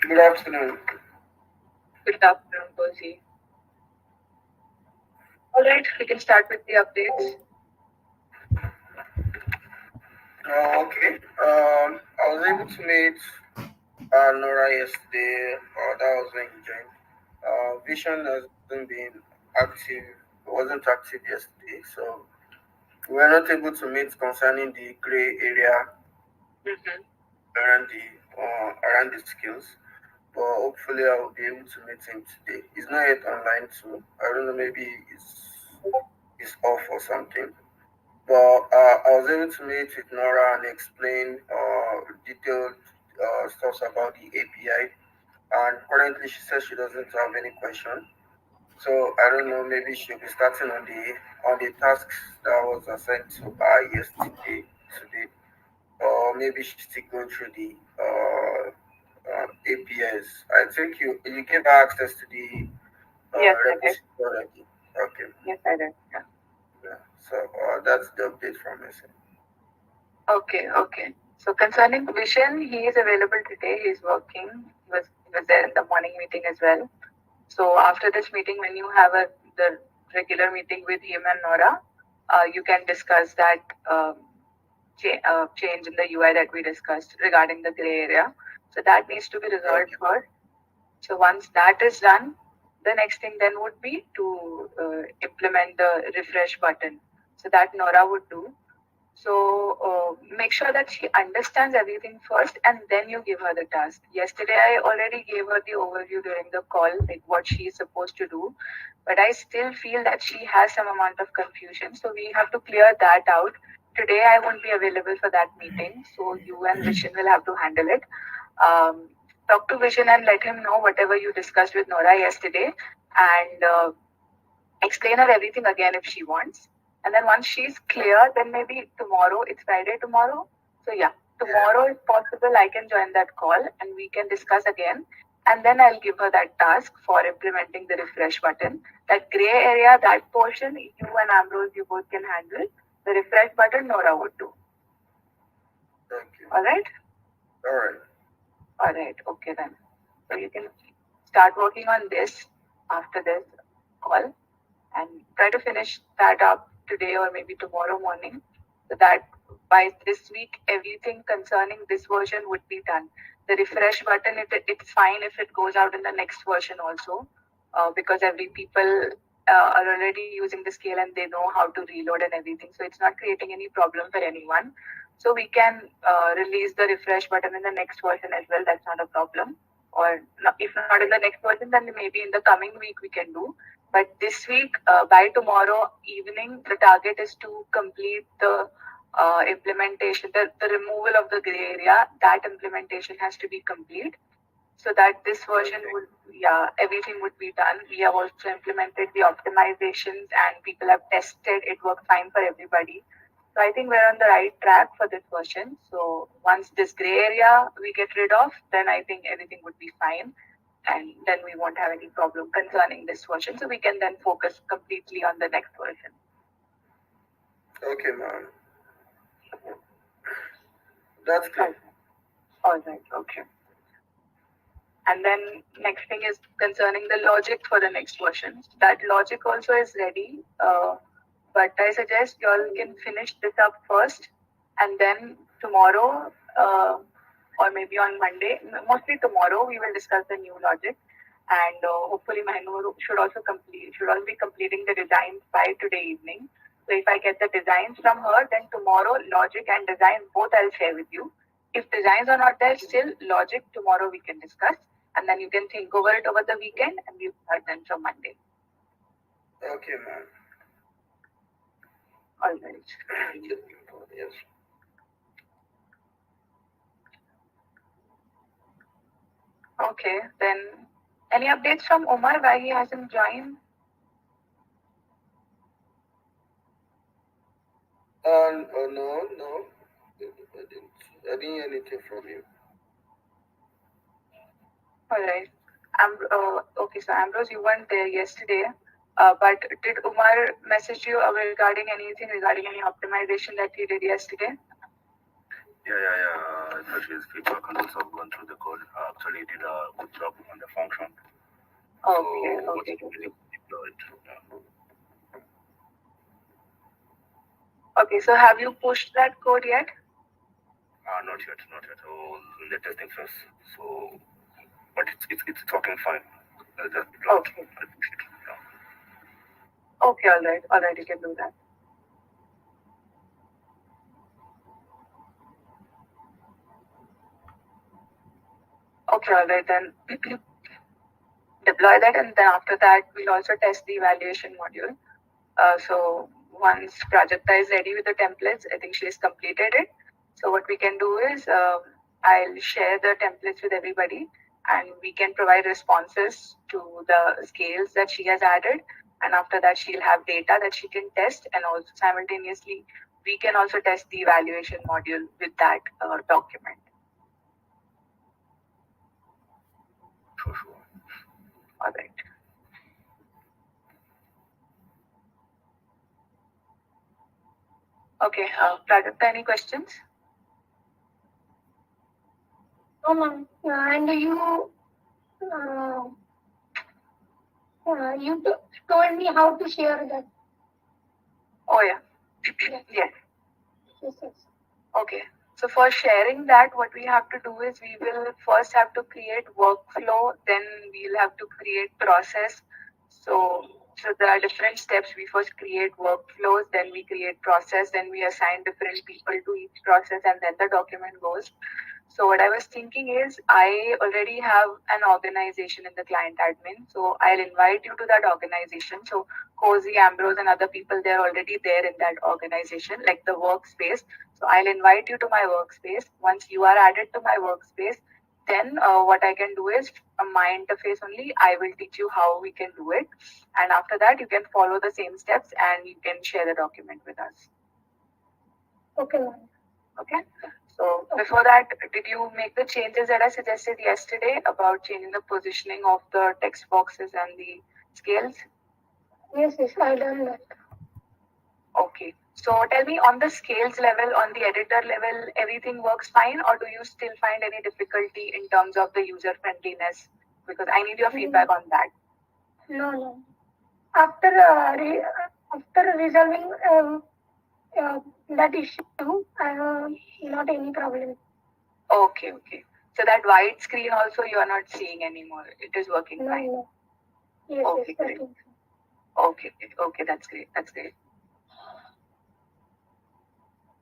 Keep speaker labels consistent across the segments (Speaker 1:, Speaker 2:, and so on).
Speaker 1: Good afternoon.
Speaker 2: Good afternoon, Percy. All right, we can start with the updates.
Speaker 1: Okay. I was able to meet Nora yesterday. That was when he joined. Vision hasn't been active. Wasn't active yesterday, so we were not able to meet concerning the gray area
Speaker 2: Mm-hmm.
Speaker 1: around the skills. But hopefully, I will be able to meet him today. He's not yet online too. I don't know. Maybe he's off or something. But I was able to meet with Nora and explain detailed stuff about the API. And currently, she says she doesn't have any question. So I don't know. Maybe she'll be starting on the tasks that was assigned to her yesterday, today, or maybe she's still going through the APIs. I think you gave her access to the
Speaker 2: Yes, I did.
Speaker 1: repository already. Okay.
Speaker 2: Yes, I did. Yeah.
Speaker 1: Yeah. So that's the update from us.
Speaker 2: Okay. So concerning Vision, he is available today. He's working. He was there in the morning meeting as well. So after this meeting, when you have the regular meeting with him and Nora, you can discuss that change in the UI that we discussed regarding the gray area. So that needs to be resolved
Speaker 1: Okay.
Speaker 2: first. So once that is done, the next thing then would be to implement the refresh button. So that Nora would do. So make sure that she understands everything first and then you give her the task. Yesterday, I already gave her the overview during the call, like what she is supposed to do. But I still feel that she has some amount of confusion. So we have to clear that out. Today, I won't be available for that meeting. So you and Vishen will have to handle it. Um, talk to Vision and let him know whatever you discussed with Nora yesterday and explain her everything again if she wants. And then once she's clear, then maybe tomorrow, it's Friday tomorrow. So yeah, tomorrow if possible, I can join that call and we can discuss again. And then I'll give her that task for implementing the refresh button. That gray area, that portion, you and Ambrose, you both can handle. The refresh button, Nora would do.
Speaker 1: Okay.
Speaker 2: All right?
Speaker 1: All right.
Speaker 2: All right. Okay then. So you can start working on this after this call and try to finish that up today or maybe tomorrow morning so that by this week everything concerning this version would be done. The refresh button, it's fine if it goes out in the next version also because every people are already using the scale and they know how to reload and everything, so it's not creating any problem for anyone. So we can release the refresh button in the next version as well. That's not a problem. Or if not in the next version, then maybe in the coming week we can do. But this week, by tomorrow evening, the target is to complete the implementation, the removal of the gray area. That implementation has to be complete so that this version would, yeah, everything would be done. We have also implemented the optimizations and people have tested it worked fine for everybody. So I think we're on the right track for this version. So once this gray area we get rid of, then I think everything would be fine and then we won't have any problem concerning this version. So we can then focus completely on the next version.
Speaker 1: Okay, ma'am. That's clear.
Speaker 2: Oh, all right, okay. And then next thing is concerning the logic for the next version. That logic also is ready, but I suggest you all can finish this up first, and then tomorrow or maybe on Monday, mostly tomorrow, we will discuss the new logic. And hopefully, Mahinur should also be completing the designs by today evening. So if I get the designs from her, then tomorrow logic and design both I'll share with you. If designs are not there, still logic tomorrow we can discuss, and then you can think over it over the weekend, and we start then from Monday.
Speaker 1: Okay, ma'am.
Speaker 2: All right.
Speaker 1: Yes.
Speaker 2: Okay. Then any updates from Omar why he hasn't joined?
Speaker 1: No. I didn't hear anything from you.
Speaker 2: All right. Okay, so Ambrose, you weren't there yesterday, but did Umar message you regarding anything, regarding any optimization that he did yesterday?
Speaker 1: Yeah. That is feedback and also I've gone through the code. I actually did a good job on the function.
Speaker 2: Okay,
Speaker 1: So
Speaker 2: okay.
Speaker 1: what's really deployed? Yeah.
Speaker 2: Okay, so have you pushed that code yet?
Speaker 1: Not yet. I was in the testing phase. So, but it's talking fine. Just deployed.
Speaker 2: Okay.
Speaker 1: I pushed it. Yeah.
Speaker 2: Okay, all right, you can do that. Okay, all right, then deploy that, and then after that, we'll also test the evaluation module. So once Prajakta is ready with the templates, I think she has completed it. So what we can do is I'll share the templates with everybody, and we can provide responses to the scales that she has added. And after that, she'll have data that she can test, and also simultaneously, we can also test the evaluation module with that document.
Speaker 1: Sure.
Speaker 2: All right. Okay, Prajakta, any questions?
Speaker 3: No, ma'am. And you told me how to share that.
Speaker 2: Oh yeah.
Speaker 3: Yes.
Speaker 2: Yes. Okay. So for sharing that, what we have to do is we will first have to create workflow, then we'll have to create process. So there are different steps. We first create workflows, then we create process, then we assign different people to each process, and then the document goes. So what I was thinking is I already have an organization in the client admin. So I'll invite you to that organization. So Cozy, Ambrose, and other people, they're already there in that organization, like the workspace. So I'll invite you to my workspace. Once you are added to my workspace, then what I can do is from my interface only, I will teach you how we can do it. And after that, you can follow the same steps and you can share the document with us.
Speaker 3: Okay, ma'am.
Speaker 2: Okay. So before that, did you make the changes that I suggested yesterday about changing the positioning of the text boxes and the scales?
Speaker 3: Yes, I done that.
Speaker 2: Okay. So tell me, on the scales level, on the editor level, everything works fine, or do you still find any difficulty in terms of the user friendliness? Because I need your feedback on that.
Speaker 3: No. After resolving that issue, I have not any problem.
Speaker 2: Okay. So that white screen also you are not seeing anymore. It is working fine.
Speaker 3: No. Yes,
Speaker 2: Okay, great. Okay, that's great.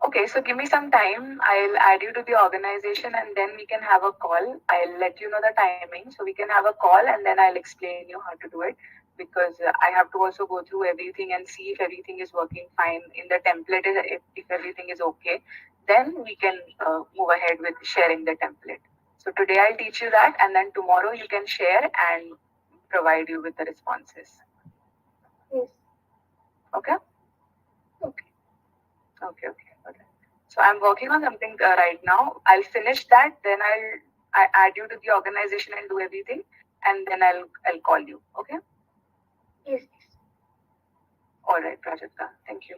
Speaker 2: Okay, so give me some time. I'll add you to the organization and then we can have a call. I'll let you know the timing so we can have a call and then I'll explain you how to do it because I have to also go through everything and see if everything is working fine in the template, if everything is okay. Then we can move ahead with sharing the template. So today I'll teach you that and then tomorrow you can share and provide you with the responses.
Speaker 3: Yes.
Speaker 2: Okay?
Speaker 3: Okay.
Speaker 2: Okay. So I'm working on something right now. I'll finish that, then I add you to the organization and do everything, and then I'll call you. Okay?
Speaker 3: Yes.
Speaker 2: All right, Prajakta. Thank you.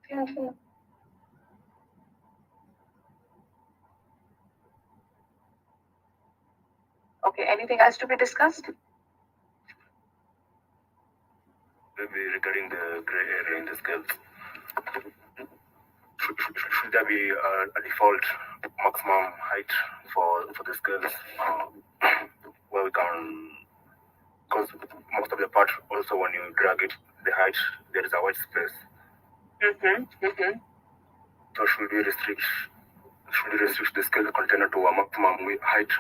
Speaker 3: Thank you.
Speaker 2: Okay. Anything else to be discussed?
Speaker 1: Maybe regarding the gray area in the scales. Should there be a default maximum height for the scales where we can, because most of the part also when you drag it, the height, there is a white space. So should we restrict the scale container to a maximum height?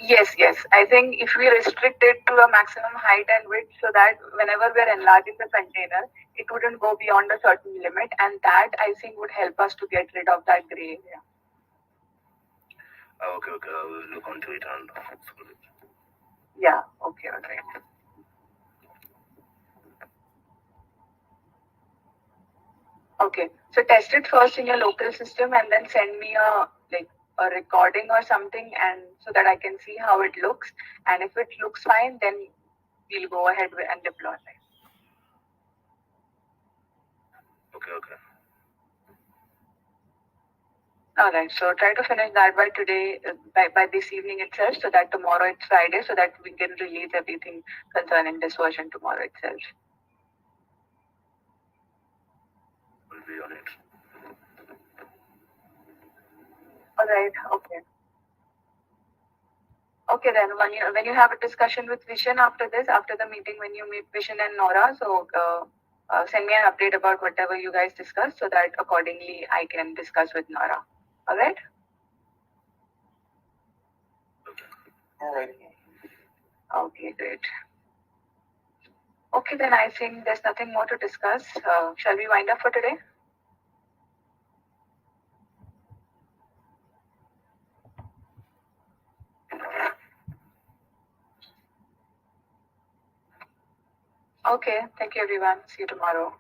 Speaker 2: Yes. I think if we restrict it to a maximum height and width so that whenever we're enlarging the container, it wouldn't go beyond a certain limit, and that I think would help us to get rid of that gray area.
Speaker 1: Okay. I will look onto it and solve it.
Speaker 2: Yeah. Okay. All right. Okay. So test it first in your local system and then send me a recording or something and so that I can see how it looks. And if it looks fine, then we'll go ahead and deploy it.
Speaker 1: Okay.
Speaker 2: All right. So try to finish that by today, by this evening itself, so that tomorrow it's Friday, so that we can release everything concerning this version tomorrow itself.
Speaker 1: Will be on it.
Speaker 2: All right. Okay. Okay, then when you have a discussion with Vishen after this, after the meeting, when you meet Vishen and Nora, so send me an update about whatever you guys discussed, so that accordingly I can discuss with Nora. All right.
Speaker 1: All right.
Speaker 2: Okay, great. Okay, then I think there's nothing more to discuss. Shall we wind up for today? Okay, thank you everyone. See you tomorrow.